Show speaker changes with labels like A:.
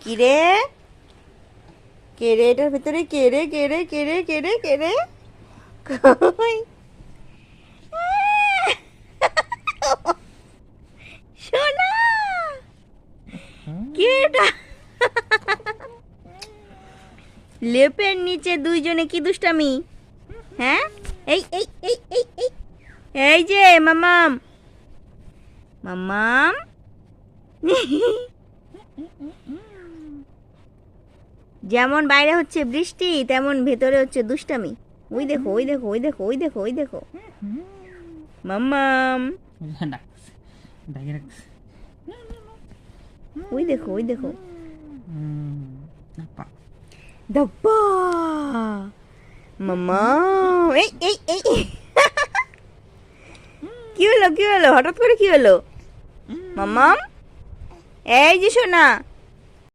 A: কিরে, কে রে এটার ভেতরে? কে রে কে রে কে রে কে রে কে রে? কই? সোনা, কে এটা? লেপের নিচে দুইজনে কি দুষ্টামি? হ্যাঁ, এই এই এই এই এই এই যে মামাম, মামাম। যেমন বাইরে হচ্ছে বৃষ্টি, তেমন ভেতরে হচ্ছে দুষ্টামি। ওই দেখো ওই দেখো ওই দেখো ওই দেখো ওই দেখো মাম্মাম, ওই দেখো ওই দেখো ডাব্বা মাম্মা। এই এই এই কি হলো কি হলো, হঠাৎ করে কি হলো মাম্মাম? এই যে সোনা,